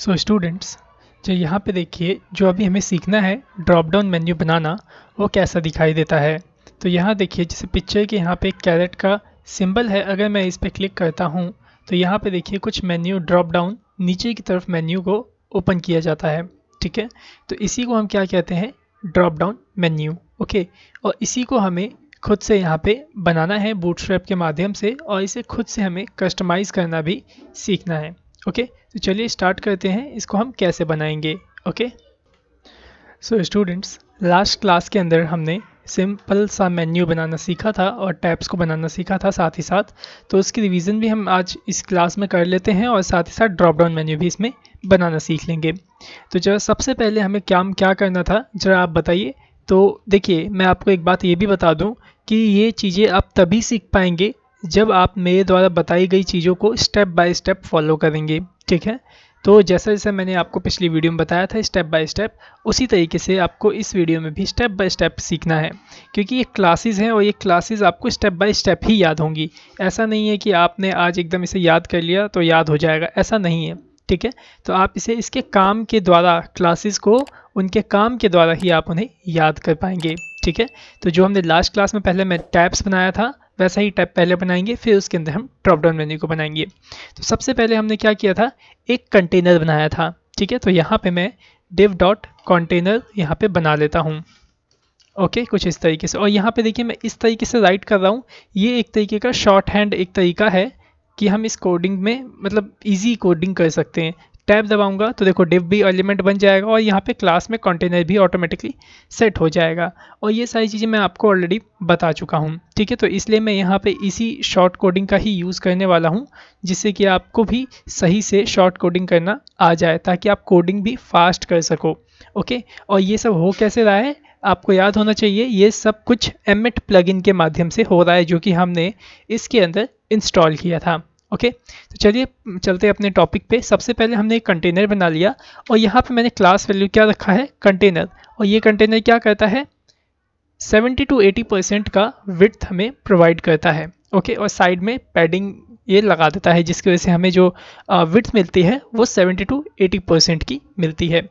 So students, जो यहाँ पे देखिए जो अभी हमें सीखना है ड्रॉप डाउन मेन्यू बनाना, वो कैसा दिखाई देता है। तो यहाँ देखिए जैसे पिक्चर के यहाँ पे एक कैरेट का सिंबल है, अगर मैं इस पर क्लिक करता हूँ तो यहाँ पे देखिए कुछ मेन्यू ड्रॉप डाउन नीचे की तरफ मेन्यू को ओपन किया जाता है। ठीक है, तो इसी को हम क्या कहते हैं, ड्रॉप डाउन मेन्यू। ओके, और इसी को हमें खुद से यहाँ पे बनाना है बूटस्ट्रैप के माध्यम से, और इसे खुद से हमें कस्टमाइज़ करना भी सीखना है। ओके, तो चलिए स्टार्ट करते हैं इसको हम कैसे बनाएंगे। Okay, so students, last class के अंदर हमने सिंपल सा मेन्यू बनाना सीखा था और टैब्स को बनाना सीखा था साथ ही साथ। तो उसकी रिवीजन भी हम आज इस क्लास में कर लेते हैं और साथ ही साथ ड्रॉप डाउन मेन्यू भी इसमें बनाना सीख लेंगे। तो जरा सबसे पहले हमें क्या करना था, जरा आप बताइए। तो देखिए मैं आपको एक बात ये भी बता दूं कि ये चीज़ें आप तभी सीख पाएंगे जब आप मेरे द्वारा बताई गई चीज़ों को स्टेप बाय स्टेप फॉलो करेंगे। ठीक है, तो जैसा जैसा मैंने आपको पिछली वीडियो में बताया था स्टेप बाय स्टेप, उसी तरीके से आपको इस वीडियो में भी स्टेप बाय स्टेप सीखना है, क्योंकि ये क्लासेस हैं और ये क्लासेस आपको स्टेप बाय स्टेप ही याद होंगी। ऐसा नहीं है कि आपने आज एकदम इसे याद कर लिया तो याद हो जाएगा, ऐसा नहीं है। ठीक है, तो आप इसे इसके काम के द्वारा, क्लासेस को उनके काम के द्वारा ही आप उन्हें याद कर पाएंगे। ठीक है, तो जो हमने लास्ट क्लास में पहले मैं टैब्स बनाया था वैसा ही टैब पहले बनाएंगे, फिर उसके अंदर हम ड्रॉप डाउन मेन्यू को बनाएंगे। तो सबसे पहले हमने क्या किया था, एक कंटेनर बनाया था। ठीक है, तो यहाँ पे मैं div डॉट कंटेनर यहाँ पे बना लेता हूँ। ओके, कुछ इस तरीके से, और यहाँ पे देखिए मैं इस तरीके से राइट कर रहा हूँ। ये एक तरीके का शॉर्ट हैंड एक तरीका है कि हम इस कोडिंग में मतलब इजी कोडिंग कर सकते हैं। टैब दबाऊंगा तो देखो div भी एलिमेंट बन जाएगा और यहाँ पे क्लास में कंटेनर भी ऑटोमेटिकली सेट हो जाएगा, और ये सारी चीज़ें मैं आपको ऑलरेडी बता चुका हूँ। ठीक है, तो इसलिए मैं यहाँ पे इसी शॉर्ट कोडिंग का ही यूज़ करने वाला हूँ, जिससे कि आपको भी सही से शॉर्ट कोडिंग करना आ जाए, ताकि आप कोडिंग भी फास्ट कर सको। ओके, और ये सब हो कैसे रहा है, आपको याद होना चाहिए, ये सब कुछ एमिट प्लगइन के माध्यम से हो रहा है, जो कि हमने इसके अंदर इंस्टॉल किया था। ओके, तो चलिए चलते अपने टॉपिक पे। सबसे पहले हमने एक कंटेनर बना लिया और यहाँ पे मैंने क्लास वैल्यू क्या रखा है, कंटेनर, और ये कंटेनर क्या करता है, 70 to 80% का विड्थ हमें प्रोवाइड करता है। ओके, और साइड में पैडिंग ये लगा देता है, जिसकी वजह से हमें जो विड्थ मिलती है वो 70 to 80% की मिलती है।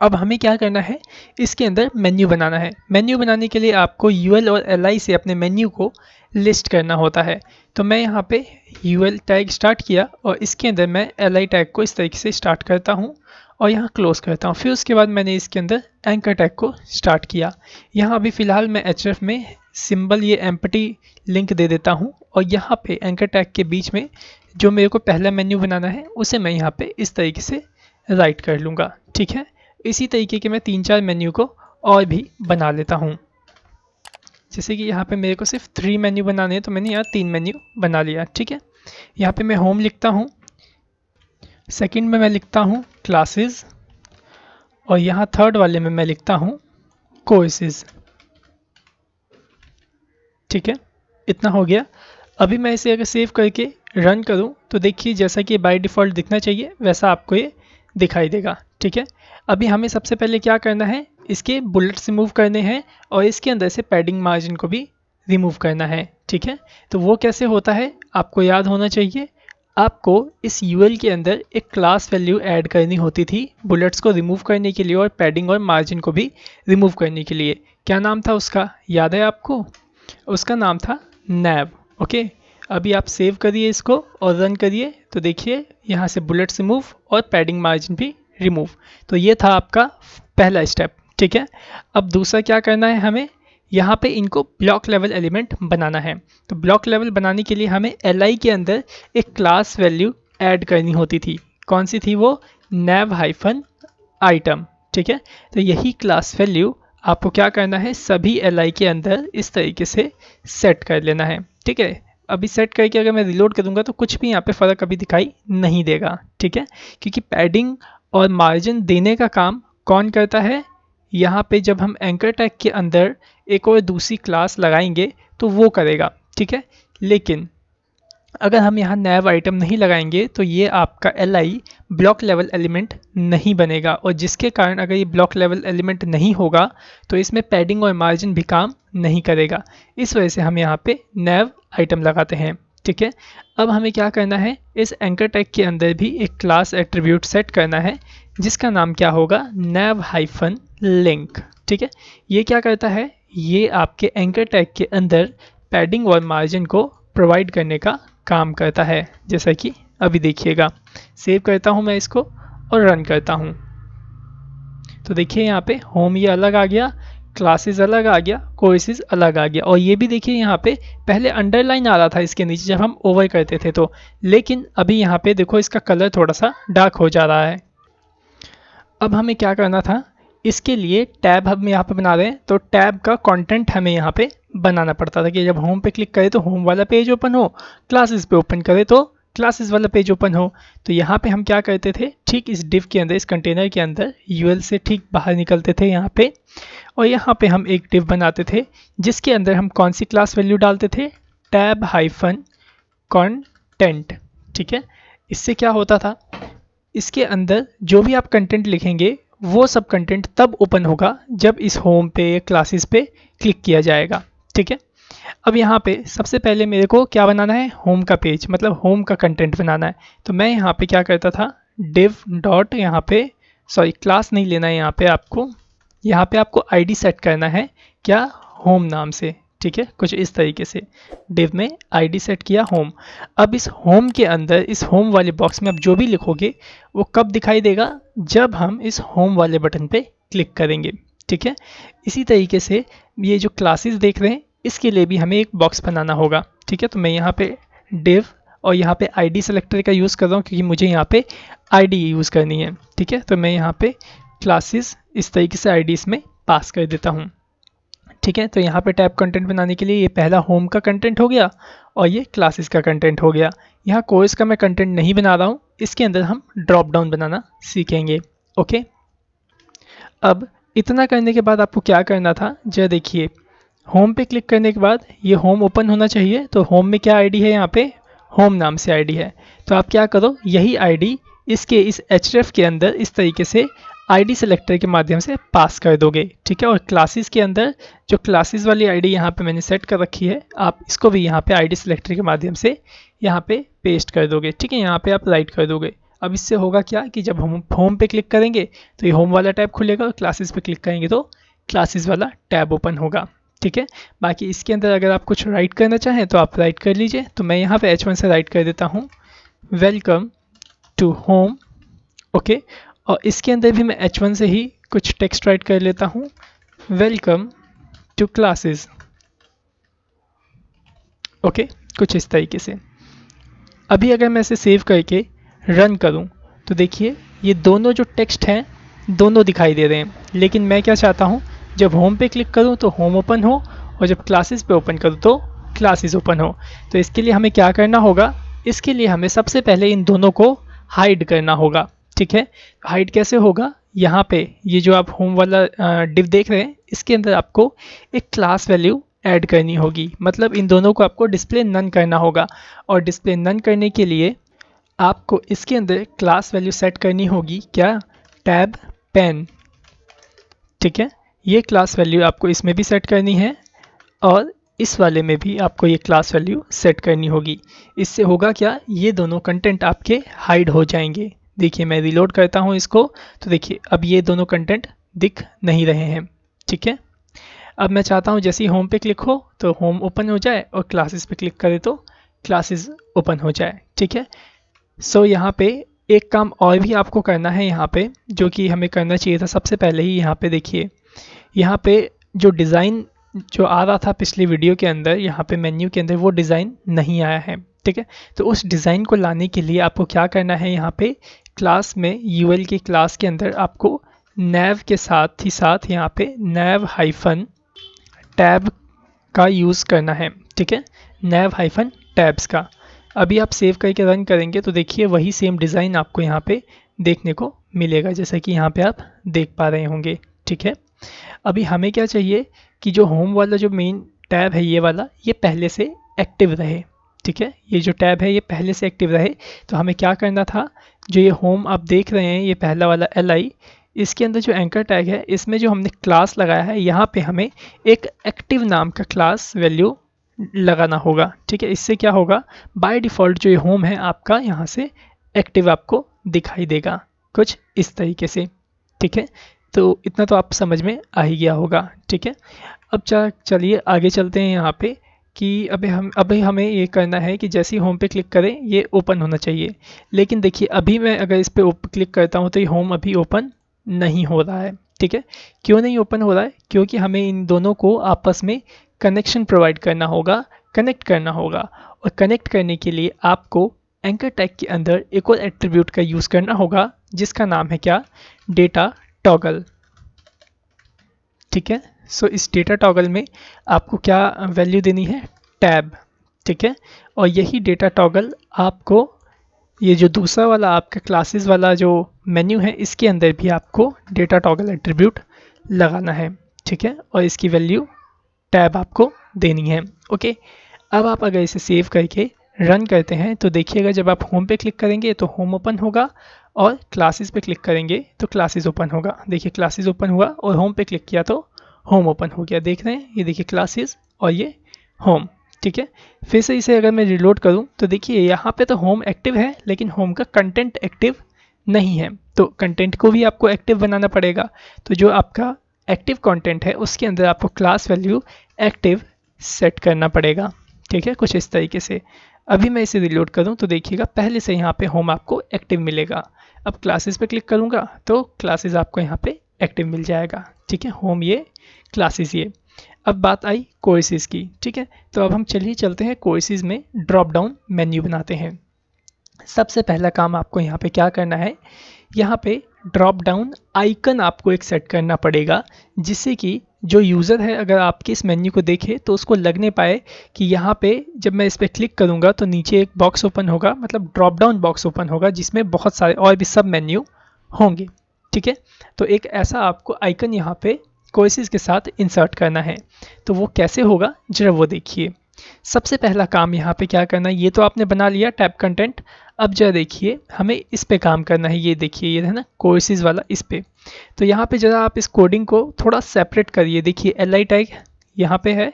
अब हमें क्या करना है, इसके अंदर मेन्यू बनाना है। मेन्यू बनाने के लिए आपको यूएल और एलआई से अपने मेन्यू को लिस्ट करना होता है। तो मैं यहाँ पे यूएल टैग स्टार्ट किया और इसके अंदर मैं एलआई टैग को इस तरीके से स्टार्ट करता हूँ और यहाँ क्लोज करता हूँ। फिर उसके बाद मैंने इसके अंदर एंकर टैग को स्टार्ट किया। यहाँ अभी फ़िलहाल मैं href में सिंबल ये एम्प्टी लिंक दे देता हूँ, और यहाँ पे एंकर टैग के बीच में जो मेरे को पहला मेन्यू बनाना है उसे मैं यहाँ पे इस तरीके से राइट कर लूँगा। ठीक है, इसी तरीके के मैं 3-4 मेन्यू को और भी बना लेता हूँ। जैसे कि यहाँ पे मेरे को सिर्फ 3 मेन्यू बनाने हैं, तो मैंने यहाँ 3 मेन्यू बना लिया। ठीक है, यहाँ पे मैं होम लिखता हूँ, सेकंड में मैं लिखता हूँ क्लासेस, और यहाँ थर्ड वाले में मैं लिखता हूँ कोर्सेज। ठीक है, इतना हो गया। अभी मैं इसे अगर सेव करके रन करूँ तो देखिए जैसा कि बाय डिफ़ॉल्ट दिखना चाहिए वैसा आपको ये दिखाई देगा। ठीक है, अभी हमें सबसे पहले क्या करना है, इसके बुलेट्स रिमूव करने हैं और इसके अंदर से पैडिंग मार्जिन को भी रिमूव करना है। ठीक है, तो वो कैसे होता है आपको याद होना चाहिए। आपको इस यूएल के अंदर एक क्लास वैल्यू ऐड करनी होती थी बुलेट्स को रिमूव करने के लिए और पैडिंग और मार्जिन को भी रिमूव करने के लिए। क्या नाम था उसका, याद है आपको? उसका नाम था नैब। ओके, अभी आप सेव करिए इसको और रन करिए तो देखिए यहाँ से बुलेट्स रिमूव और पैडिंग मार्जिन भी रिमूव। तो ये था आपका पहला स्टेप। ठीक है, अब दूसरा क्या करना है, हमें यहाँ पे इनको ब्लॉक लेवल एलिमेंट बनाना है। तो ब्लॉक लेवल बनाने के लिए हमें एलआई के अंदर एक क्लास वैल्यू ऐड करनी होती थी। कौन सी थी वो, nav हाइफन आइटम। ठीक है, तो यही क्लास वैल्यू आपको क्या करना है, सभी एलआई के अंदर इस तरीके से सेट कर लेना है। ठीक है, अभी सेट करके अगर मैं रिलोड करूँगा तो कुछ भी यहाँ पे फ़र्क अभी दिखाई नहीं देगा। ठीक है, क्योंकि पैडिंग और मार्जिन देने का काम कौन करता है, यहाँ पे जब हम एंकर टैग के अंदर एक और दूसरी क्लास लगाएंगे तो वो करेगा। ठीक है, लेकिन अगर हम यहाँ नैव आइटम नहीं लगाएंगे तो ये आपका एलआई ब्लॉक लेवल एलिमेंट नहीं बनेगा, और जिसके कारण अगर ये ब्लॉक लेवल एलिमेंट नहीं होगा तो इसमें पैडिंग और मार्जिन भी काम नहीं करेगा। इस वजह से हम यहाँ पे नैव आइटम लगाते हैं। ठीक है। अब हमें क्या करना है, इस एंकर टैग के अंदर भी एक क्लास एट्रीब्यूट सेट करना है जिसका नाम क्या होगा, nav हाइफन लिंक। ठीक है, ये क्या करता है, ये आपके एंकर टैग के अंदर पैडिंग और मार्जिन को प्रोवाइड करने का काम करता है, जैसा कि अभी देखिएगा। सेव करता हूँ मैं इसको और रन करता हूँ, तो देखिए यहाँ पे होम ये अलग आ गया, क्लासेस अलग आ गया, कोर्सेज अलग आ गया। और ये भी देखिए यहाँ पे पहले अंडरलाइन आ रहा था इसके नीचे जब हम ओवर करते थे तो, लेकिन अभी यहाँ पे देखो इसका कलर थोड़ा सा डार्क हो जा रहा है। अब हमें क्या करना था, इसके लिए टैब हम यहाँ पे बना रहे हैं, तो टैब का कंटेंट हमें यहाँ पे बनाना पड़ता था कि जब होम पे क्लिक करें तो होम वाला पेज ओपन हो, क्लासेस पे ओपन करें तो क्लासेस वाला पेज ओपन हो। तो यहाँ पे हम क्या करते थे, ठीक इस डिव के अंदर, इस कंटेनर के अंदर यूएल से ठीक बाहर निकलते थे यहाँ पे, और यहाँ पे हम एक डिव बनाते थे जिसके अंदर हम कौन सी क्लास वैल्यू डालते थे, टैब हाइफन कंटेंट। ठीक है, इससे क्या होता था, इसके अंदर जो भी आप कंटेंट लिखेंगे वो सब कंटेंट तब ओपन होगा जब इस होम पे क्लासेस पे क्लिक किया जाएगा। ठीक है, अब यहाँ पे सबसे पहले मेरे को क्या बनाना है, होम का पेज, मतलब होम का कंटेंट बनाना है। तो मैं यहाँ पे क्या करता था, div डॉट यहाँ पे, सॉरी क्लास नहीं लेना है यहाँ पे आपको आईडी सेट करना है, क्या, होम नाम से। ठीक है, कुछ इस तरीके से div में आईडी सेट किया होम। अब इस होम के अंदर, इस होम वाले बॉक्स में आप जो भी लिखोगे वो कब दिखाई देगा, जब हम इस होम वाले बटन पे क्लिक करेंगे। ठीक है, इसी तरीके से ये जो क्लासेस देख रहे हैं इसके लिए भी हमें एक बॉक्स बनाना होगा। ठीक है, तो मैं यहाँ पे div और यहाँ पे आईडी सेलेक्टर का यूज़ कर रहा हूँ क्योंकि मुझे यहाँ पे आईडी यूज़ करनी है। ठीक है, तो मैं यहाँ पे क्लासेस इस तरीके से आईडी इसमें पास कर देता हूँ। ठीक है, तो यहाँ पे टैब कंटेंट बनाने के लिए ये पहला होम का कंटेंट हो गया और ये क्लासेस का कंटेंट हो गया। यहाँ कोर्स का मैं कंटेंट नहीं बना रहा हूँ, इसके अंदर हम ड्रॉप डाउन बनाना सीखेंगे। ओके, अब इतना करने के बाद आपको क्या करना था, जरा देखिए, होम पे क्लिक करने के बाद ये होम ओपन होना चाहिए। तो होम में क्या आईडी है, यहाँ पे होम नाम से आईडी है। तो आप क्या करो, यही आईडी इसके इस href के अंदर इस तरीके से आईडी सेलेक्टर के माध्यम से पास कर दोगे। ठीक है, और क्लासेस के अंदर जो क्लासेस वाली आईडी यहाँ पे मैंने सेट कर रखी है, आप इसको भी यहाँ पे आईडी सेलेक्टर के माध्यम से यहाँ पे पेस्ट कर दोगे। ठीक है, यहाँ पे आप राइट कर दोगे। अब इससे होगा क्या कि जब हम होम पे क्लिक करेंगे तो ये होम वाला टैब खुलेगा और क्लासेस पे क्लिक करेंगे तो क्लासेस वाला टैब ओपन होगा। ठीक है, बाकी इसके अंदर अगर आप कुछ राइट करना चाहें तो आप राइट कर लीजिए। तो मैं यहाँ पे H1 से राइट कर देता हूँ, वेलकम टू होम। ओके, और इसके अंदर भी मैं H1 से ही कुछ टेक्स्ट राइट कर लेता हूँ, वेलकम टू क्लासेस। ओके, कुछ इस तरीके से। अभी अगर मैं इसे सेव करके रन करूं तो देखिए ये दोनों जो टेक्स्ट हैं दोनों दिखाई दे रहे हैं, लेकिन मैं क्या चाहता हूं, जब होम पे क्लिक करूं तो होम ओपन हो और जब क्लासेस पे ओपन करूं तो क्लासेस ओपन हो। तो इसके लिए हमें क्या करना होगा, इसके लिए हमें सबसे पहले इन दोनों को हाइड करना होगा। ठीक है, हाइड कैसे होगा, यहाँ पे ये जो आप होम वाला डिव देख रहे हैं इसके अंदर आपको एक क्लास वैल्यू ऐड करनी होगी, मतलब इन दोनों को आपको डिस्प्ले नन करना होगा। और डिस्प्ले नन करने के लिए आपको इसके अंदर क्लास वैल्यू सेट करनी होगी, क्या, टैब पेन। ठीक है, ये क्लास वैल्यू आपको इसमें भी सेट करनी है और इस वाले में भी आपको ये क्लास वैल्यू सेट करनी होगी। इससे होगा क्या, ये दोनों कंटेंट आपके हाइड हो जाएंगे। देखिए मैं रिलोड करता हूँ इसको, तो देखिए अब ये दोनों कंटेंट दिख नहीं रहे हैं। ठीक है, अब मैं चाहता हूँ जैसे ही होम पे क्लिक हो तो होम ओपन हो जाए और क्लासेस पे क्लिक करें तो क्लासेस ओपन हो जाए। ठीक है, सो यहाँ पे एक काम और भी आपको करना है यहाँ पे, जो कि हमें करना चाहिए था सबसे पहले ही। यहाँ पे देखिए, यहाँ पे जो डिज़ाइन जो आ रहा था पिछली वीडियो के अंदर, यहाँ पे मेन्यू के अंदर वो डिज़ाइन नहीं आया है। ठीक है, तो उस डिज़ाइन को लाने के लिए आपको क्या करना है, यहाँ पे क्लास में यूएल की क्लास के अंदर आपको nav के साथ ही साथ यहाँ पे nav हाइफन टैब का यूज़ करना है। ठीक है, nav हाइफन टैब्स का। अभी आप सेव करके रन करेंगे तो देखिए वही सेम डिज़ाइन आपको यहाँ पे देखने को मिलेगा, जैसा कि यहाँ पे आप देख पा रहे होंगे। ठीक है, अभी हमें क्या चाहिए कि जो होम वाला जो मेन टैब है ये वाला, ये पहले से एक्टिव रहे। ठीक है, ये जो टैब है ये पहले से एक्टिव रहे। तो हमें क्या करना था, जो ये होम आप देख रहे हैं ये पहला वाला LI, इसके अंदर जो एंकर टैग है इसमें जो हमने क्लास लगाया है यहाँ पे हमें एक एक्टिव नाम का क्लास वैल्यू लगाना होगा। ठीक है, इससे क्या होगा, बाय डिफ़ॉल्ट जो ये होम है आपका यहाँ से एक्टिव आपको दिखाई देगा कुछ इस तरीके से। ठीक है, तो इतना तो आप समझ में आ ही गया होगा। ठीक है, अब चलिए आगे चलते हैं यहाँ पे कि अभी हमें ये करना है कि जैसे ही होम पे क्लिक करें ये ओपन होना चाहिए। लेकिन देखिए अभी मैं अगर इस पे क्लिक करता हूँ तो ये होम अभी ओपन नहीं हो रहा है। ठीक है, क्यों नहीं ओपन हो रहा है, क्योंकि हमें इन दोनों को आपस में कनेक्शन प्रोवाइड करना होगा, कनेक्ट करना होगा। और कनेक्ट करने के लिए आपको एंकर टैग के अंदर एक और एट्रीब्यूट का यूज़ करना होगा जिसका नाम है क्या, डेटा टॉगल। ठीक है, सो इस डेटा टॉगल में आपको क्या वैल्यू देनी है, टैब। ठीक है, और यही डेटा टॉगल आपको ये जो दूसरा वाला आपका क्लासेस वाला जो मेन्यू है इसके अंदर भी आपको डेटा टॉगल एट्रीब्यूट लगाना है। ठीक है, और इसकी वैल्यू टैब आपको देनी है। ओके, अब आप अगर इसे सेव करके रन करते हैं तो देखिएगा जब आप होम पे क्लिक करेंगे तो होम ओपन होगा और क्लासेस पे क्लिक करेंगे तो क्लासेस ओपन होगा। देखिए क्लासेस ओपन हुआ और होम पे क्लिक किया तो होम ओपन हो गया। देख रहे हैं, ये देखिए क्लासेस और ये होम। ठीक है, फिर से इसे अगर मैं रिलोड करूं तो देखिए यहाँ पे तो होम एक्टिव है लेकिन होम का कंटेंट एक्टिव नहीं है। तो कंटेंट को भी आपको एक्टिव बनाना पड़ेगा। तो जो आपका एक्टिव कंटेंट है उसके अंदर आपको क्लास वैल्यू एक्टिव सेट करना पड़ेगा। ठीक है, कुछ इस तरीके से। अभी मैं इसे रिलोड करूं तो देखिएगा पहले से यहाँ पे होम आपको एक्टिव मिलेगा। अब क्लासेस पे क्लिक करूंगा तो क्लासेस आपको यहाँ पे एक्टिव मिल जाएगा। ठीक है, होम ये, क्लासेस ये। अब बात आई कोर्सेज की। ठीक है, तो अब हम चलिए चलते हैं कोर्सेज में ड्रॉप डाउन मेन्यू बनाते हैं। सबसे पहला काम आपको यहाँ पे क्या करना है, यहाँ पे ड्रॉप डाउन आइकन आपको एक सेट करना पड़ेगा जिससे कि जो यूज़र है अगर आपके इस मेन्यू को देखे तो उसको लगने पाए कि यहाँ पे जब मैं इस पर क्लिक करूँगा तो नीचे एक बॉक्स ओपन होगा, मतलब ड्रॉप डाउन बॉक्स ओपन होगा जिसमें बहुत सारे और भी सब मेन्यू होंगे। ठीक है, तो एक ऐसा आपको आइकन यहाँ पे कोर्सेज के साथ इंसर्ट करना है। तो वो कैसे होगा जरा वो देखिए। सबसे पहला काम यहाँ पे क्या करना है, ये तो आपने बना लिया टैब कंटेंट। अब जरा देखिए हमें इस पे काम करना है। ये देखिए ये है ना कोर्सेज वाला, इस पे। तो यहाँ पे जरा आप इस कोडिंग को थोड़ा सेपरेट करिए। देखिए li टैग यहाँ पे है,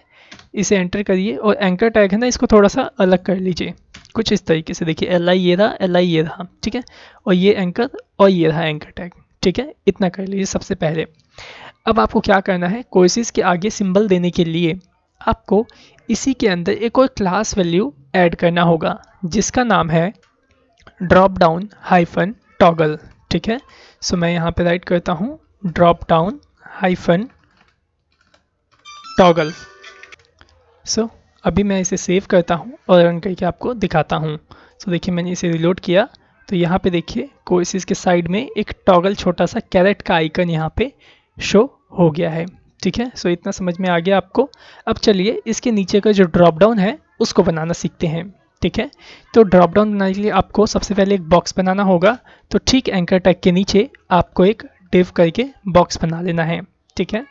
इसे एंटर करिए और एंकर टैग है ना इसको थोड़ा सा अलग कर लीजिए कुछ इस तरीके से। देखिए li ये रहा, li ये रहा। ठीक है, और ये एंकर और ये रहा एंकर टैग। ठीक है, इतना कर लीजिए सबसे पहले। अब आपको क्या करना है, कोर्सेज के आगे सिंबल देने के लिए आपको इसी के अंदर एक और क्लास वैल्यू ऐड करना होगा जिसका नाम है ड्रॉप डाउन हाइफन टॉगल। ठीक है, सो मैं यहाँ पे राइट करता हूँ ड्रॉप डाउन हाइफन टॉगल। सो अभी मैं इसे सेव करता हूँ और रन करके आपको दिखाता हूँ। सो देखिए मैंने इसे रिलोड किया तो यहाँ पे देखिए कोर्सेज के साइड में एक टॉगल छोटा सा कैरेट का आइकन यहाँ पे शो हो गया है। ठीक है, सो इतना समझ में आ गया आपको। अब चलिए इसके नीचे का जो ड्रॉप डाउन है उसको बनाना सीखते हैं। ठीक है, तो ड्रॉप डाउन बनाने के लिए आपको सबसे पहले एक बॉक्स बनाना होगा। तो ठीक एंकर टैग के नीचे आपको एक डिव करके बॉक्स बना लेना है। ठीक है,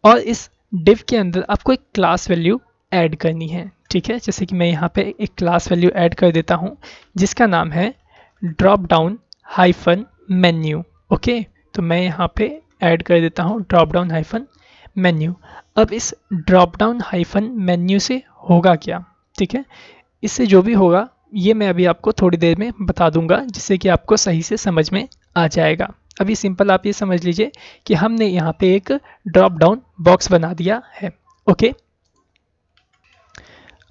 और इस डिव के अंदर आपको एक क्लास वैल्यू ऐड करनी है। ठीक है, जैसे कि मैं यहाँ पे एक क्लास वैल्यू ऐड कर देता हूँ जिसका नाम है drop down hyphen menu. Okay, तो मैं यहाँ पे ऐड कर देता हूँ ड्रॉप डाउन हाइफन मेन्यू। अब इस ड्रॉप डाउन हाइफन मेन्यू से होगा क्या, ठीक है, इससे जो भी होगा ये मैं अभी आपको थोड़ी देर में बता दूंगा जिससे कि आपको सही से समझ में आ जाएगा। अभी सिंपल आप ये समझ लीजिए कि हमने यहाँ पे एक ड्रॉप डाउन बॉक्स बना दिया है। ओके,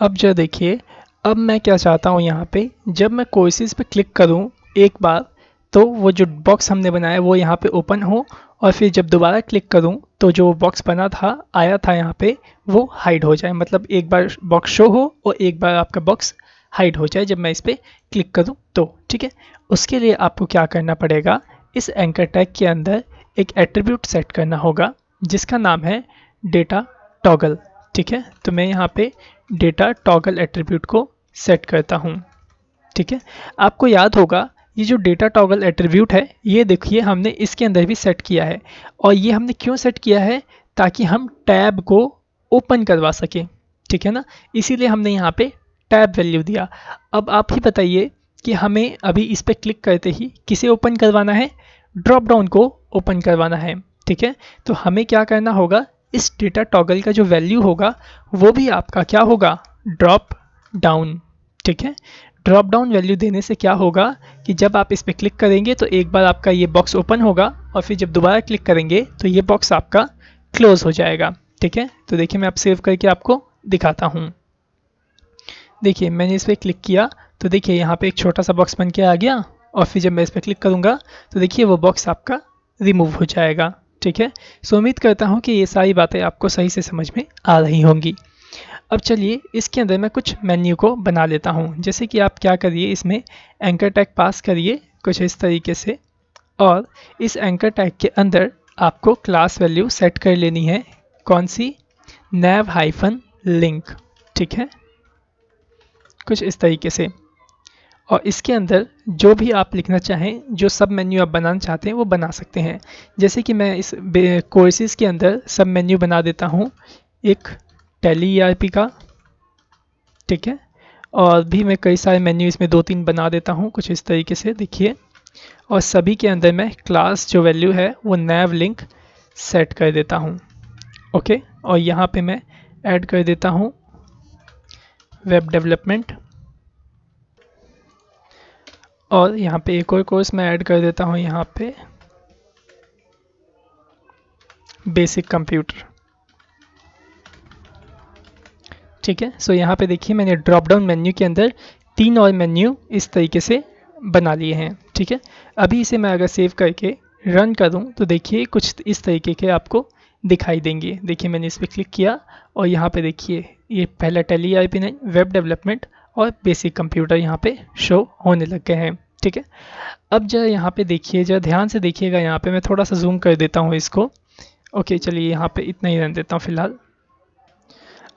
अब जो देखिए अब मैं क्या चाहता हूँ, यहाँ पे जब मैं कोर्सेज पे क्लिक करूँ एक बार तो वो जो बॉक्स हमने बनाया वो यहाँ पे ओपन हो और फिर जब दोबारा क्लिक करूँ तो जो बॉक्स बना था आया था यहाँ पे वो हाइड हो जाए। मतलब एक बार बॉक्स शो हो और एक बार आपका बॉक्स हाइड हो जाए जब मैं इस पर क्लिक करूँ तो। ठीक है, उसके लिए आपको क्या करना पड़ेगा, इस एंकर टैग के अंदर एक एट्रीब्यूट सेट करना होगा जिसका नाम है डेटा टॉगल। ठीक है, तो मैं यहाँ पे डेटा टॉगल एट्रीब्यूट को सेट करता हूँ। ठीक है, आपको याद होगा ये जो डेटा टॉगल एट्रीब्यूट है ये देखिए हमने इसके अंदर भी सेट किया है। और ये हमने क्यों सेट किया है, ताकि हम टैब को ओपन करवा सकें। ठीक है ना, इसीलिए हमने यहाँ पे टैब वैल्यू दिया। अब आप ही बताइए कि हमें अभी इस पर क्लिक करते ही किसे ओपन करवाना है, ड्रॉप डाउन को ओपन करवाना है। ठीक है, तो हमें क्या करना होगा, इस डेटा टॉगल का जो वैल्यू होगा वो भी आपका क्या होगा, ड्रॉप डाउन। ठीक है, ड्रॉप डाउन वैल्यू देने से क्या होगा कि जब आप इस पर क्लिक करेंगे तो एक बार आपका ये बॉक्स ओपन होगा और फिर जब दोबारा क्लिक करेंगे तो ये बॉक्स आपका क्लोज हो जाएगा। ठीक है, तो देखिए मैं अब सेव करके आपको दिखाता हूँ। देखिए मैंने इस पर क्लिक किया तो देखिए यहाँ पे एक छोटा सा बॉक्स बन के आ गया और फिर जब मैं इस पर क्लिक करूँगा तो देखिए वो बॉक्स आपका रिमूव हो जाएगा। ठीक है, सो उम्मीद करता हूँ कि ये सारी बातें आपको सही से समझ में आ रही होंगी। अब चलिए इसके अंदर मैं कुछ मेन्यू को बना लेता हूँ। जैसे कि आप क्या करिए, इसमें एंकर टैग पास करिए कुछ इस तरीके से, और इस एंकर टैग के अंदर आपको क्लास वैल्यू सेट कर लेनी है। कौन सी? nav hyphen link. ठीक है, कुछ इस तरीके से। और इसके अंदर जो भी आप लिखना चाहें, जो सब मेन्यू आप बनाना चाहते हैं वो बना सकते हैं। जैसे कि मैं इस कोर्सेज के अंदर सब मेन्यू बना देता हूँ एक टैली ERP का। ठीक है, और भी मैं कई सारे मेन्यू इसमें 2-3 बना देता हूँ कुछ इस तरीके से, देखिए। और सभी के अंदर मैं क्लास जो वैल्यू है वो nav लिंक सेट कर देता हूँ। ओके, और यहाँ पे मैं ऐड कर देता हूँ वेब डेवलपमेंट, और यहाँ पे एक और कोर्स मैं ऐड कर देता हूँ यहाँ पे बेसिक कंप्यूटर। ठीक है, सो यहाँ पे देखिए मैंने ड्रॉप डाउन मेन्यू के अंदर 3 और मेन्यू इस तरीके से बना लिए हैं। ठीक है, अभी इसे मैं अगर सेव करके रन करूँ तो देखिए कुछ इस तरीके के आपको दिखाई देंगे। देखिए मैंने इस पर क्लिक किया और यहाँ पे देखिए ये पहला टैली ERP9, वेब डेवलपमेंट और बेसिक कंप्यूटर यहाँ पे शो होने लग गए हैं। ठीक है, अब जरा यहाँ पे देखिए, जरा ध्यान से देखिएगा। यहाँ पे मैं थोड़ा सा जूम कर देता हूँ इसको। ओके, चलिए यहाँ पे इतना ही रहने देता हूँ फिलहाल।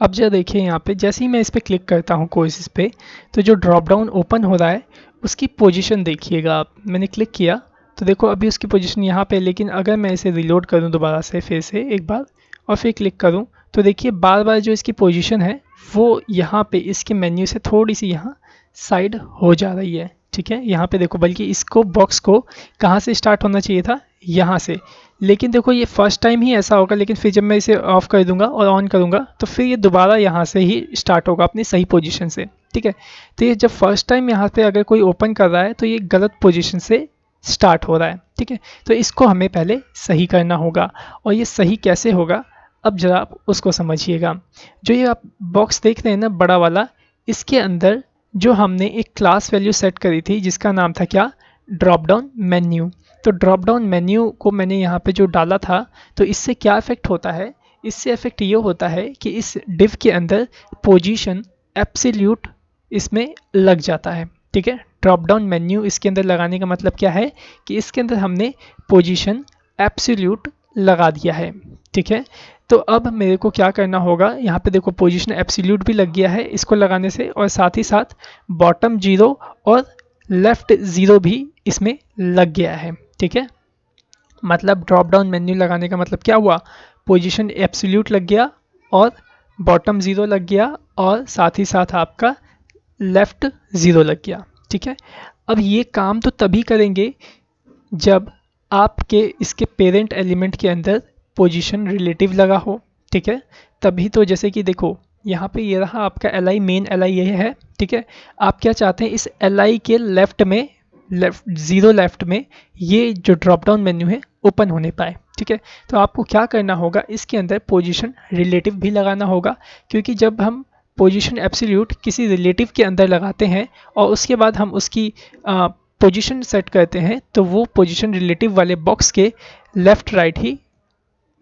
अब जरा देखिए यहाँ पे जैसे ही मैं इस पर क्लिक करता हूँ कोर्सेज पे, तो जो ड्रॉप डाउन ओपन हो रहा है उसकी पोजीशन देखिएगा आप। मैंने क्लिक किया तो देखो अभी उसकी पोजीशन यहाँ पे, लेकिन अगर मैं इसे रिलोड करूँ दोबारा से फिर से एक बार और फिर क्लिक करूँ तो देखिए बार बार जो इसकी पोजीशन है वो यहाँ पे इसके मेन्यू से थोड़ी सी यहाँ साइड हो जा रही है। ठीक है, यहाँ पे देखो, बल्कि इसको बॉक्स को कहाँ से स्टार्ट होना चाहिए था, यहाँ से। लेकिन देखो ये फर्स्ट टाइम ही ऐसा होगा, लेकिन फिर जब मैं इसे ऑफ कर दूंगा और ऑन करूंगा तो फिर ये दोबारा यहाँ से ही स्टार्ट होगा अपनी सही पोजीशन से। ठीक है, तो ये जब फर्स्ट टाइम यहाँ पे अगर कोई ओपन कर रहा है तो ये गलत पोजीशन से स्टार्ट हो रहा है। ठीक है, तो इसको हमें पहले सही करना होगा। और ये सही कैसे होगा, अब जरा आप उसको समझिएगा। जो ये आप बॉक्स देख रहे हैं ना बड़ा वाला, इसके अंदर जो हमने एक क्लास वैल्यू सेट करी थी जिसका नाम था क्या, ड्रॉप डाउन मेन्यू। तो ड्रॉप डाउन मेन्यू को मैंने यहाँ पे जो डाला था, तो इससे क्या इफेक्ट होता है, इससे इफेक्ट ये होता है कि इस डिव के अंदर पोजीशन एब्सोल्यूट इसमें लग जाता है। ठीक है, ड्रॉप डाउन मेन्यू इसके अंदर लगाने का मतलब क्या है कि इसके अंदर हमने पोजीशन एब्सोल्यूट लगा दिया है। ठीक है, तो अब मेरे को क्या करना होगा, यहाँ पे देखो पोजीशन एब्सोल्यूट भी लग गया है इसको लगाने से, और साथ ही साथ बॉटम 0 और लेफ्ट 0 भी इसमें लग गया है। ठीक है, मतलब ड्रॉप डाउन मेन्यू लगाने का मतलब क्या हुआ, पोजीशन एब्सोल्यूट लग गया और बॉटम 0 लग गया और साथ ही साथ आपका लेफ्ट 0 लग गया। ठीक है, अब ये काम तो तभी करेंगे जब आपके इसके पेरेंट एलिमेंट के अंदर पोजीशन रिलेटिव लगा हो। ठीक है, तभी तो, जैसे कि देखो यहाँ पे ये रहा आपका li, मेन li ये है। ठीक है, आप क्या चाहते हैं, इस li के लेफ्ट में, लेफ्ट 0 लेफ्ट में ये जो ड्रॉप डाउन मेन्यू है ओपन होने पाए। ठीक है, तो आपको क्या करना होगा, इसके अंदर पोजीशन रिलेटिव भी लगाना होगा, क्योंकि जब हम पोजीशन एब्सोल्यूट किसी रिलेटिव के अंदर लगाते हैं और उसके बाद हम उसकी पोजीशन सेट करते हैं तो वो पोजीशन रिलेटिव वाले बॉक्स के लेफ्ट राइट ही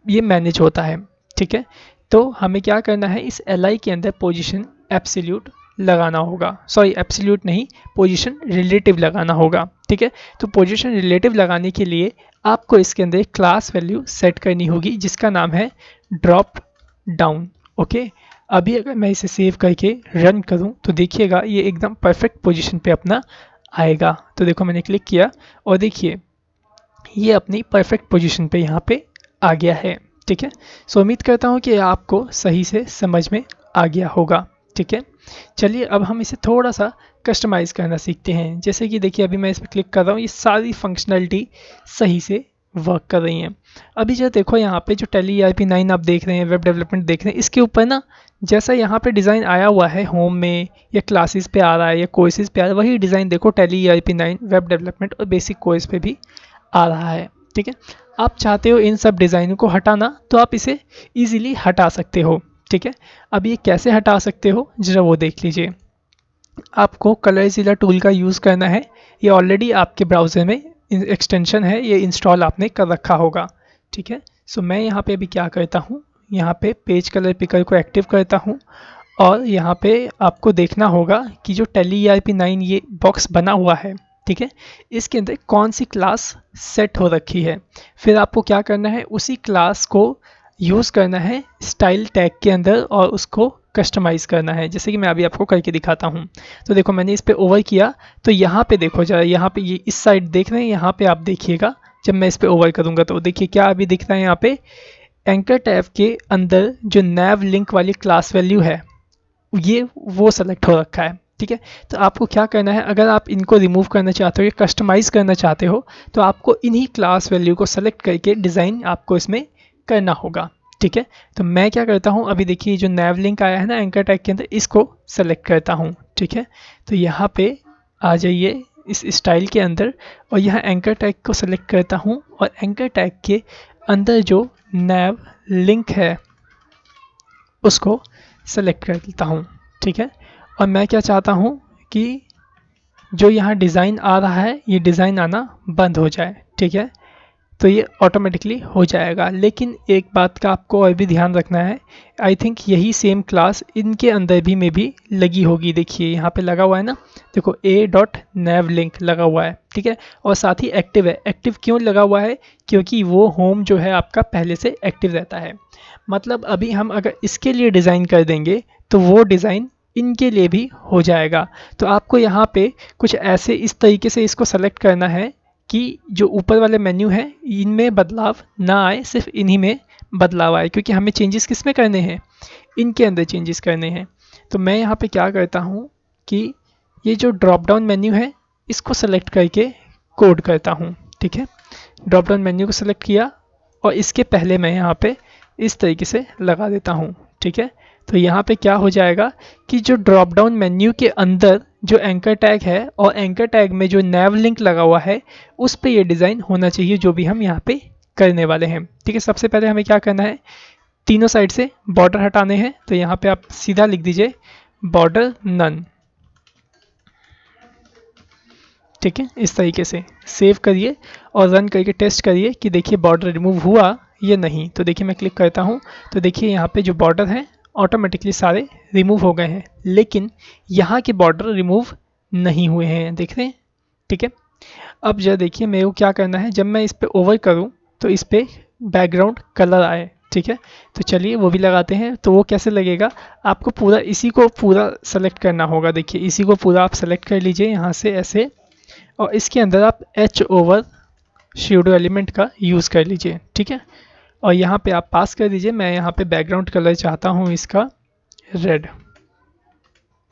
ये मैनेज होता है। ठीक है, तो हमें क्या करना है, इस li के अंदर पोजीशन एब्सोल्यूट लगाना होगा, सॉरी एब्सोल्यूट नहीं, पोजीशन रिलेटिव लगाना होगा। ठीक है, तो पोजीशन रिलेटिव लगाने के लिए आपको इसके अंदर एक क्लास वैल्यू सेट करनी होगी जिसका नाम है ड्रॉप डाउन। ओके, अभी अगर मैं इसे सेव करके रन करूं तो देखिएगा ये एकदम परफेक्ट पोजीशन पे अपना आएगा। तो देखो मैंने क्लिक किया और देखिए ये अपनी परफेक्ट पोजीशन पे यहाँ पे आ गया है। ठीक है, सो उम्मीद करता हूँ कि आपको सही से समझ में आ गया होगा। ठीक है, चलिए अब हम इसे थोड़ा सा कस्टमाइज़ करना सीखते हैं। जैसे कि देखिए अभी मैं इस पर क्लिक कर रहा हूँ, ये सारी फंक्शनलिटी सही से वर्क कर रही हैं। अभी जो देखो यहाँ पे जो टैली ERP9 आप देख रहे हैं, वेब डेवलपमेंट देख रहे हैं, इसके ऊपर ना जैसा यहाँ पे डिज़ाइन आया हुआ है होम में या क्लासेस पे आ रहा है या कोर्सेज पे आ रहा है, वही डिज़ाइन देखो टैली ERP9 वेब डेवलपमेंट और बेसिक कोर्स पे भी आ रहा है। ठीक है, आप चाहते हो इन सब डिज़ाइनों को हटाना तो आप इसे ईजिली हटा सकते हो। ठीक है, अब ये कैसे हटा सकते हो ज़रा वो देख लीजिए। आपको कलरज़िला टूल का यूज़ करना है। ये ऑलरेडी आपके ब्राउज़र में एक्सटेंशन है, ये इंस्टॉल आपने कर रखा होगा। ठीक है, सो मैं यहाँ पे अभी क्या करता हूँ, यहाँ पे पेज कलर पिकर को एक्टिव करता हूँ और यहाँ पे आपको देखना होगा कि जो टैली ERP9 ये बॉक्स बना हुआ है, ठीक है, इसके अंदर कौन सी क्लास सेट हो रखी है। फिर आपको क्या करना है, उसी क्लास को यूज़ करना है स्टाइल टैग के अंदर और उसको कस्टमाइज़ करना है, जैसे कि मैं अभी आपको करके दिखाता हूँ। तो देखो मैंने इस पर ओवर किया तो यहाँ पे देखो जरा, यहाँ पे ये इस साइड देख रहे हैं, यहाँ पे आप देखिएगा जब मैं इस पर ओवर करूँगा तो देखिए क्या अभी दिख रहा है। यहाँ पे एंकर टैब के अंदर जो नैव लिंक वाली क्लास वैल्यू है ये वो सेलेक्ट हो रखा है। ठीक है, तो आपको क्या करना है, अगर आप इनको रिमूव करना चाहते हो या कस्टमाइज़ करना चाहते हो तो आपको इन्हीं क्लास वैल्यू को सेलेक्ट करके डिज़ाइन आपको इसमें करना होगा। ठीक है, तो मैं क्या करता हूँ, अभी देखिए जो नैव लिंक आया है ना एंकर टैग के अंदर, इसको सेलेक्ट करता हूँ। ठीक है, तो यहाँ पे आ जाइए इस स्टाइल के अंदर और यहाँ एंकर टैग को सेलेक्ट करता हूँ और एंकर टैग के अंदर जो नैव लिंक है उसको सेलेक्ट कर लेता हूँ। ठीक है, और मैं क्या चाहता हूँ कि जो यहाँ डिज़ाइन आ रहा है ये डिज़ाइन आना बंद हो जाए। ठीक है, तो ये ऑटोमेटिकली हो जाएगा, लेकिन एक बात का आपको और भी ध्यान रखना है। आई थिंक यही सेम क्लास इनके अंदर भी में भी लगी होगी। देखिए यहाँ पे लगा हुआ है ना, देखो a.navlink लगा हुआ है। ठीक है, और साथ ही एक्टिव है। एक्टिव क्यों लगा हुआ है, क्योंकि वो होम जो है आपका पहले से एक्टिव रहता है। मतलब अभी हम अगर इसके लिए डिज़ाइन कर देंगे तो वो डिज़ाइन इनके लिए भी हो जाएगा। तो आपको यहाँ पे कुछ ऐसे इस तरीके से इसको सेलेक्ट करना है कि जो ऊपर वाले मेन्यू है इनमें बदलाव ना आए, सिर्फ इन्हीं में बदलाव आए, क्योंकि हमें चेंजेस किस में करने हैं, इनके अंदर चेंजेस करने हैं। तो मैं यहाँ पे क्या करता हूँ कि ये जो ड्रॉप डाउन मेन्यू है इसको सेलेक्ट करके कोड करता हूँ। ठीक है, ड्रॉप डाउन मेन्यू को सेलेक्ट किया और इसके पहले मैं यहाँ पे इस तरीके से लगा देता हूँ। ठीक है, तो यहाँ पे क्या हो जाएगा कि जो ड्रॉप डाउन मेन्यू के अंदर जो एंकर टैग है और एंकर टैग में जो नैव लिंक लगा हुआ है उस पे ये डिज़ाइन होना चाहिए जो भी हम यहाँ पे करने वाले हैं। ठीक है, सबसे पहले हमें क्या करना है, तीनों साइड से बॉर्डर हटाने हैं। तो यहाँ पे आप सीधा लिख दीजिए बॉर्डर नन। ठीक है, इस तरीके से सेव करिए और रन करके टेस्ट करिए कि देखिए बॉर्डर रिमूव हुआ या नहीं। तो देखिए मैं क्लिक करता हूँ तो देखिए यहाँ पे जो बॉर्डर हैं ऑटोमेटिकली सारे रिमूव हो गए हैं, लेकिन यहाँ के बॉर्डर रिमूव नहीं हुए हैं, देख रहे हैं। ठीक है, अब जरा देखिए मेरे को क्या करना है, जब मैं इस पर ओवर करूँ तो इस पर बैकग्राउंड कलर आए। ठीक है, तो चलिए वो भी लगाते हैं। तो वो कैसे लगेगा, आपको पूरा इसी को पूरा सेलेक्ट करना होगा। देखिए इसी को पूरा आप सेलेक्ट कर लीजिए यहाँ से ऐसे, और इसके अंदर आप एच ओवर शेडो एलिमेंट का यूज़ कर लीजिए। ठीक है, और यहाँ पे आप पास कर दीजिए, मैं यहाँ पे बैकग्राउंड कलर चाहता हूँ इसका रेड।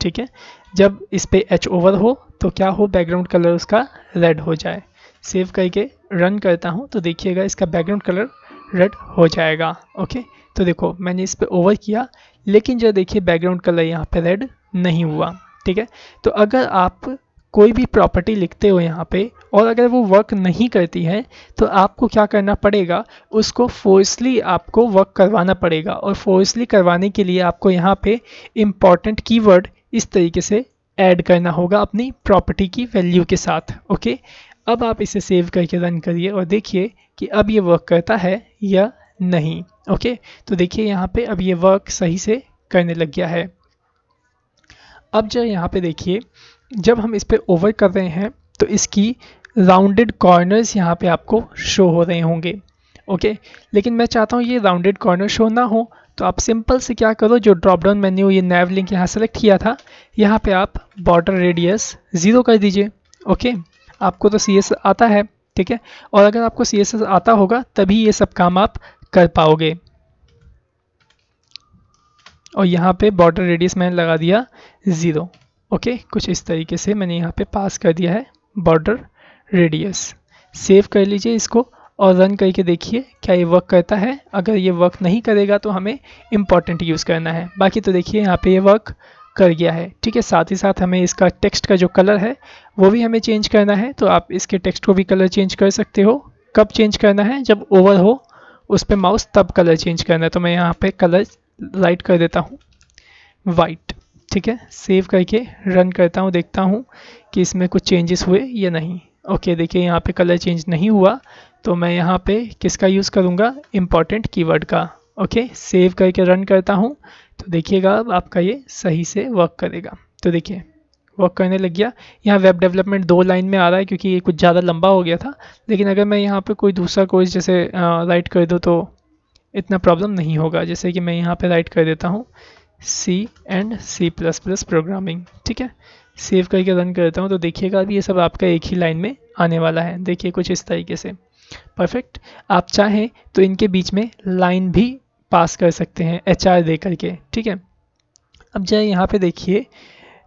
ठीक है, जब इस पे एच ओवर हो तो क्या हो, बैकग्राउंड कलर उसका रेड हो जाए। सेव करके रन करता हूँ तो देखिएगा इसका बैकग्राउंड कलर रेड हो जाएगा। ओके, तो देखो मैंने इस पे ओवर किया लेकिन जो देखिए बैकग्राउंड कलर यहाँ पे रेड नहीं हुआ। ठीक है, तो अगर आप कोई भी प्रॉपर्टी लिखते हो यहाँ पे और अगर वो वर्क नहीं करती है तो आपको क्या करना पड़ेगा, उसको फोर्सली आपको वर्क करवाना पड़ेगा। और फोर्सली करवाने के लिए आपको यहाँ पे इम्पॉर्टेंट कीवर्ड इस तरीके से ऐड करना होगा अपनी प्रॉपर्टी की वैल्यू के साथ। ओके, अब आप इसे सेव करके रन करिए और देखिए कि अब ये वर्क करता है या नहीं। ओके, तो देखिए यहाँ पे अब ये वर्क सही से करने लग गया है। अब जो यहाँ पे देखिए जब हम इस पे ओवर कर रहे हैं तो इसकी राउंडेड कॉर्नर्स यहाँ पे आपको शो हो रहे होंगे। ओके, लेकिन मैं चाहता हूँ ये राउंडेड कॉर्नर शो ना हो, तो आप सिंपल से क्या करो, जो ड्रॉप डाउन मेन्यू ये नैव लिंक यहाँ सेलेक्ट किया था, यहाँ पे आप बॉर्डर रेडियस 0 कर दीजिए। ओके, आपको तो CSS आता है। ठीक है, और अगर आपको CSS आता होगा तभी ये सब काम आप कर पाओगे। और यहाँ पे बॉर्डर रेडियस मैंने लगा दिया 0। ओके, कुछ इस तरीके से मैंने यहाँ पे पास कर दिया है बॉर्डर रेडियस। सेव कर लीजिए इसको और रन करके देखिए क्या ये वर्क करता है। अगर ये वर्क नहीं करेगा तो हमें इम्पॉर्टेंट यूज़ करना है। बाकी तो देखिए यहाँ पे ये वर्क कर गया है, ठीक है। साथ ही साथ हमें इसका टेक्स्ट का जो कलर है वो भी हमें चेंज करना है। तो आप इसके टेक्स्ट को भी कलर चेंज कर सकते हो। कब चेंज करना है? जब ओवर हो उस पर माउस तब कलर चेंज करना है। तो मैं यहाँ पे कलर राइट कर देता हूँ वाइट, ठीक है। सेव करके रन करता हूँ, देखता हूँ कि इसमें कुछ चेंजेस हुए या नहीं। ओके, देखिए यहाँ पे कलर चेंज नहीं हुआ। तो मैं यहाँ पे किसका यूज़ करूँगा? इम्पॉर्टेंट कीवर्ड का। ओके, सेव करके रन करता हूँ तो देखिएगा अब आपका ये सही से वर्क करेगा। तो देखिए वर्क करने लग गया। यहाँ वेब डेवलपमेंट 2 लाइन में आ रहा है क्योंकि ये कुछ ज़्यादा लंबा हो गया था। लेकिन अगर मैं यहाँ पे कोई दूसरा कोर्स जैसे राइट कर दूँ तो इतना प्रॉब्लम नहीं होगा। जैसे कि मैं यहाँ पे राइट कर देता हूँ C++ प्रोग्रामिंग, ठीक है। सेव करके रन करता हूँ तो देखिएगा अभी ये सब आपका एक ही लाइन में आने वाला है। देखिए कुछ इस तरीके से, परफेक्ट। आप चाहें तो इनके बीच में लाइन भी पास कर सकते हैं HR दे करके, ठीक है। अब जाए यहाँ पे देखिए,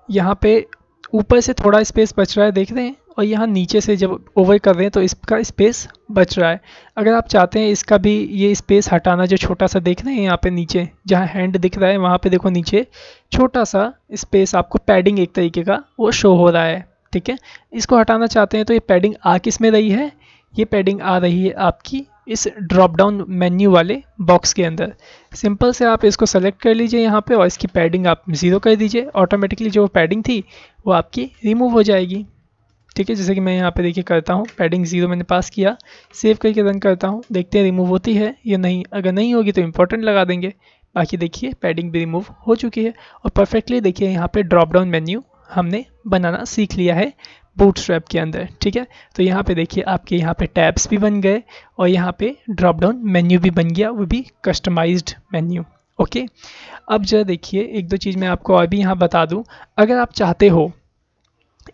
यहाँ पे ऊपर से थोड़ा स्पेस बच रहा है, देख रहे हैं, और यहाँ नीचे से जब ओवर कर रहे हैं तो इसका स्पेस बच रहा है। अगर आप चाहते हैं इसका भी ये स्पेस हटाना, जो छोटा सा देख रहे हैं यहाँ पे नीचे जहाँ हैंड दिख रहा है वहाँ पे देखो नीचे छोटा सा स्पेस आपको पैडिंग एक तरीके का वो शो हो रहा है, ठीक है। इसको हटाना चाहते हैं तो ये पैडिंग आ किस में रही है? ये पैडिंग आ रही है आपकी इस ड्रॉप डाउन मेन्यू वाले बॉक्स के अंदर। सिंपल से आप इसको सेलेक्ट कर लीजिए यहाँ पे और इसकी पैडिंग आप 0 कर दीजिए। ऑटोमेटिकली जो पैडिंग थी वो आपकी रिमूव हो जाएगी, ठीक है। जैसे कि मैं यहाँ पे देखिए करता हूँ, पैडिंग 0 मैंने पास किया, सेव करके रन करता हूँ, देखते हैं रिमूव होती है या नहीं। अगर नहीं होगी तो इम्पोर्टेंट लगा देंगे। बाकी देखिए पैडिंग भी रिमूव हो चुकी है और परफेक्टली देखिए यहाँ पे ड्रॉप डाउन मेन्यू हमने बनाना सीख लिया है बूटस्ट्रैप के अंदर, ठीक है। तो यहाँ पे देखिए आपके यहाँ पे टैब्स भी बन गए और यहाँ पे ड्रॉप डाउन मेन्यू भी बन गया, वो भी कस्टमाइज्ड मेन्यू। ओके, अब जरा देखिए एक दो चीज़ मैं आपको और भी यहाँ बता दूँ। अगर आप चाहते हो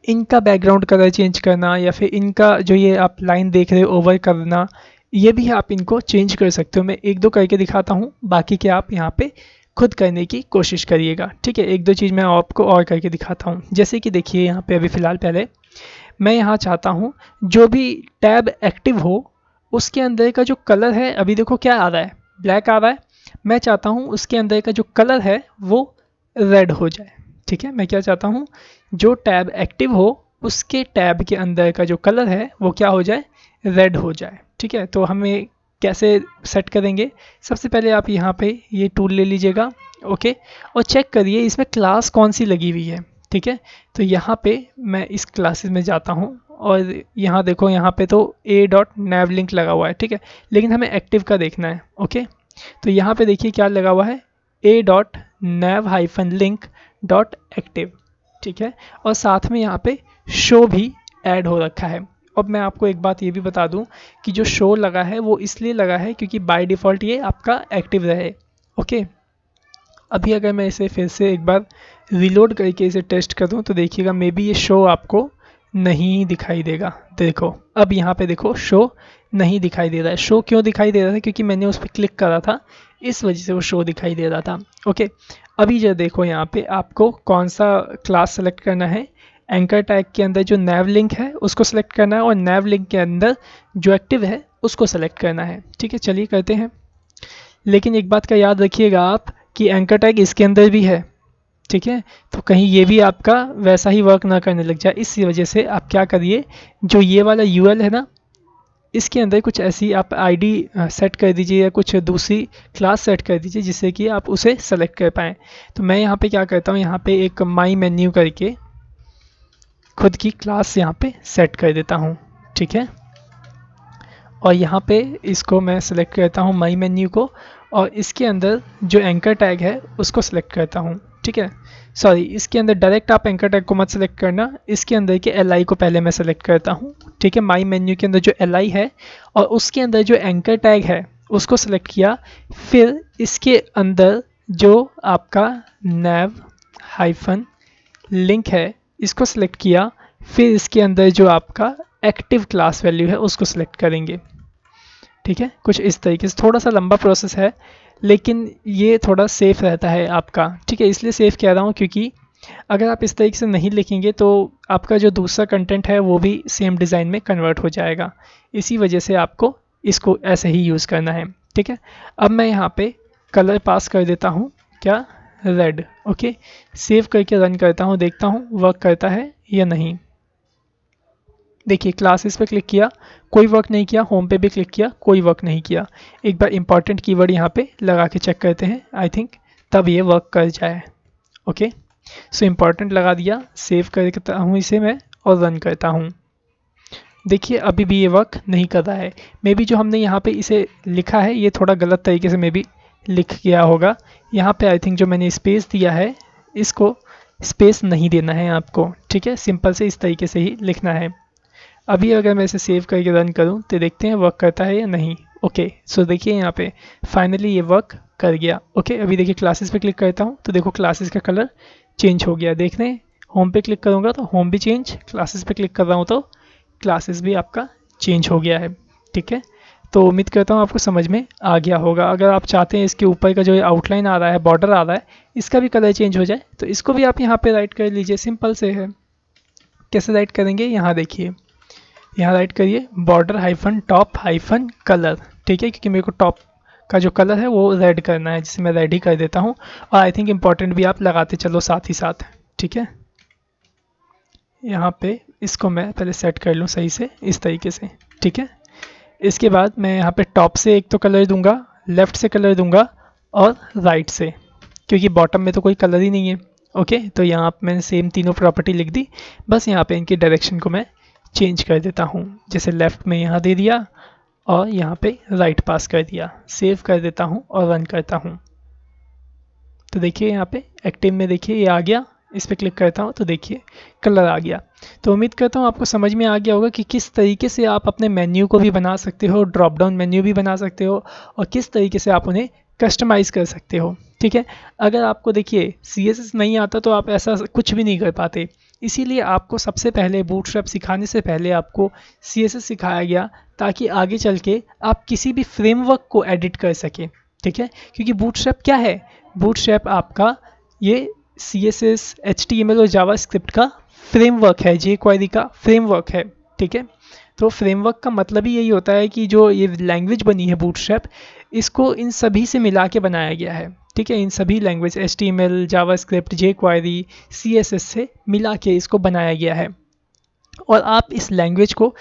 इनका बैकग्राउंड कलर चेंज करना या फिर इनका जो ये आप लाइन देख रहे हो ओवर करना, ये भी आप इनको चेंज कर सकते हो। मैं एक दो करके दिखाता हूँ, बाकी के आप यहाँ पे खुद करने की कोशिश करिएगा, ठीक है। एक दो चीज़ मैं आपको और करके दिखाता हूँ। जैसे कि देखिए यहाँ पे अभी फ़िलहाल पहले मैं यहाँ चाहता हूँ जो भी टैब एक्टिव हो उसके अंदर का जो कलर है, अभी देखो क्या आ रहा है, ब्लैक आ रहा है। मैं चाहता हूँ उसके अंदर का जो कलर है वो रेड हो जाए, ठीक है। मैं क्या चाहता हूँ, जो टैब एक्टिव हो उसके टैब के अंदर का जो कलर है वो क्या हो जाए, रेड हो जाए, ठीक है। तो हमें कैसे सेट करेंगे? सबसे पहले आप यहाँ पे ये टूल ले लीजिएगा, ओके, और चेक करिए इसमें क्लास कौन सी लगी हुई है, ठीक है। तो यहाँ पे मैं इस क्लासेस में जाता हूँ और यहाँ देखो यहाँ पे तो a.navlink लगा हुआ है, ठीक है, लेकिन हमें एक्टिव का देखना है, ओके। तो यहाँ पे देखिए क्या लगा हुआ है, a.nav-link.active, ठीक है, और साथ में यहाँ पे शो भी ऐड हो रखा है। अब मैं आपको एक बात ये भी बता दूं कि जो शो लगा है वो इसलिए लगा है क्योंकि बाय डिफ़ॉल्ट ये आपका एक्टिव रहे, ओके। अभी अगर मैं इसे फिर से एक बार रीलोड करके इसे टेस्ट करूं तो देखिएगा मे बी ये शो आपको नहीं दिखाई देगा। देखो अब यहाँ पे देखो शो नहीं दिखाई दे रहा है। शो क्यों दिखाई दे रहा था? क्योंकि मैंने उस पर क्लिक करा था, इस वजह से वो शो दिखाई दे रहा था, ओके। अभी जो देखो यहाँ पे आपको कौन सा क्लास सेलेक्ट करना है। एंकर टैग के अंदर जो नैव लिंक है उसको सेलेक्ट करना है और नैव लिंक के अंदर जो एक्टिव है उसको सेलेक्ट करना है, ठीक है। चलिए करते हैं, लेकिन एक बात का याद रखिएगा आप कि एंकर टैग इसके अंदर भी है, ठीक है। तो कहीं ये भी आपका वैसा ही वर्क ना करने लग जाए, इसी वजह से आप क्या करिए, जो ये वाला UL है ना इसके अंदर कुछ ऐसी आप ID सेट कर दीजिए या कुछ दूसरी क्लास सेट कर दीजिए जिससे कि आप उसे सेलेक्ट कर पाएँ। तो मैं यहाँ पे क्या करता हूँ, यहाँ पे एक माई मेन्यू करके खुद की क्लास यहाँ पे सेट कर देता हूँ, ठीक है। और यहाँ पे इसको मैं सेलेक्ट करता हूँ माई मेन्यू को और इसके अंदर जो एंकर टैग है उसको सेलेक्ट करता हूँ, ठीक है। सॉरी, इसके अंदर डायरेक्ट आप एंकर टैग को मत सेलेक्ट करना, इसके अंदर के LI को पहले मैं सेलेक्ट करता हूँ, ठीक है। माई मेन्यू के अंदर जो LI है और उसके अंदर जो एंकर टैग है उसको सेलेक्ट किया, फिर इसके अंदर जो आपका nav-link है इसको सेलेक्ट किया, फिर इसके अंदर जो आपका एक्टिव क्लास वैल्यू है उसको सेलेक्ट करेंगे, ठीक है। कुछ इस तरीके से, थोड़ा सा लंबा प्रोसेस है लेकिन ये थोड़ा सेफ रहता है आपका, ठीक है। इसलिए सेफ कह रहा हूँ क्योंकि अगर आप इस तरीके से नहीं लिखेंगे तो आपका जो दूसरा कंटेंट है वो भी सेम डिज़ाइन में कन्वर्ट हो जाएगा। इसी वजह से आपको इसको ऐसे ही यूज़ करना है। ठीक है, अब मैं यहाँ पे कलर पास कर देता हूँ, क्या, रेड। ओके, सेव करके रन करता हूँ, देखता हूँ वर्क करता है या नहीं। देखिए क्लासेस पे क्लिक किया, कोई वर्क नहीं किया, होम पे भी क्लिक किया, कोई वर्क नहीं किया। एक बार इंपॉर्टेंट कीवर्ड यहाँ पे लगा के चेक करते हैं, आई थिंक तब ये वर्क कर जाए। ओके, सो इम्पॉर्टेंट लगा दिया, सेव करता हूँ इसे मैं और रन करता हूँ। देखिए अभी भी ये वर्क नहीं कर रहा है। मे बी जो हमने यहाँ पे इसे लिखा है ये थोड़ा गलत तरीके से मे बी लिख गया होगा। यहाँ पे आई थिंक जो मैंने स्पेस दिया है, इसको स्पेस नहीं देना है आपको। ठीक है, सिंपल से इस तरीके से ही लिखना है। अभी अगर मैं इसे सेव करके रन करूँ तो देखते हैं वर्क करता है या नहीं। ओके, सो देखिए यहाँ पे फाइनली ये वर्क कर गया। ओके, अभी देखिए क्लासेस पे क्लिक करता हूँ तो देखो क्लासेस का कलर चेंज हो गया। देख रहे हैं, होम पे क्लिक करूँगा तो होम भी चेंज, क्लासेस पे क्लिक कर रहा हूँ तो क्लासेस भी आपका चेंज हो गया है। ठीक है, तो उम्मीद करता हूँ आपको समझ में आ गया होगा। अगर आप चाहते हैं इसके ऊपर का जो आउटलाइन आ रहा है, बॉर्डर आ रहा है, इसका भी कलर चेंज हो जाए तो इसको भी आप यहाँ पे राइट कर लीजिए, सिंपल से है। कैसे राइट करेंगे, यहाँ देखिए, यहाँ राइट करिए border hyphen top hyphen colour. ठीक है, क्योंकि मेरे को टॉप का जो कलर है वो रेड करना है, जिसे मैं रेड ही कर देता हूँ। और आई थिंक इम्पॉर्टेंट भी आप लगाते चलो साथ ही साथ। ठीक है, यहाँ पे इसको मैं पहले सेट कर लूँ सही से इस तरीके से। ठीक है, इसके बाद मैं यहाँ पे टॉप से एक तो कलर दूंगा, लेफ्ट से कलर दूंगा और राइट से, क्योंकि बॉटम में तो कोई कलर ही नहीं है। ओके, तो यहाँ पे मैंने सेम तीनों प्रॉपर्टी लिख दी, बस यहाँ पे इनकी डायरेक्शन को मैं चेंज कर देता हूँ। जैसे लेफ्ट में यहाँ दे दिया और यहाँ पे राइट पास कर दिया, सेव कर देता हूँ और रन करता हूँ। तो देखिए यहाँ पे एक्टिव में देखिए ये आ गया, इस पर क्लिक करता हूँ तो देखिए कलर आ गया। तो उम्मीद करता हूँ आपको समझ में आ गया होगा कि किस तरीके से आप अपने मेन्यू को भी बना सकते हो, ड्रॉप डाउन मेन्यू भी बना सकते हो और किस तरीके से आप उन्हें कस्टमाइज़ कर सकते हो। ठीक है, अगर आपको देखिए CSS नहीं आता तो आप ऐसा कुछ भी नहीं कर पाते। इसीलिए आपको सबसे पहले बूटस्ट्रैप सिखाने से पहले आपको CSS सिखाया गया, ताकि आगे चल के आप किसी भी फ्रेमवर्क को एडिट कर सकें। ठीक है, क्योंकि बूटस्ट्रैप क्या है, बूटस्ट्रैप आपका ये CSS, HTML और जावास्क्रिप्ट का फ्रेमवर्क है, jQuery का फ्रेमवर्क है। ठीक है, तो फ्रेमवर्क का मतलब ही यही होता है कि जो ये लैंग्वेज बनी है बूटस्ट्रैप, इसको इन सभी से मिला के बनाया गया है। ठीक है, इन सभी language HTML, JavaScript, jQuery, CSS से मिला के इसको बनाया गया है। और आप इस लैंग्वेज को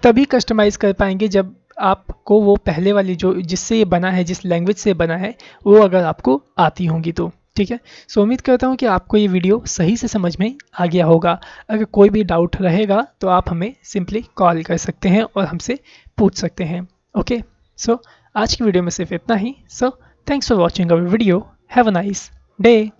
तभी कस्टमाइज़ कर पाएंगे जब आपको वो पहले वाली जो जिससे ये बना है, जिस लैंग्वेज से बना है, वो अगर आपको आती होंगी तो। ठीक है, सो उम्मीद करता हूँ कि आपको ये वीडियो सही से समझ में आ गया होगा। अगर कोई भी डाउट रहेगा तो आप हमें सिंपली कॉल कर सकते हैं और हमसे पूछ सकते हैं। ओके, सो आज की वीडियो में सिर्फ इतना ही। So thanks for watching our video, have a nice day.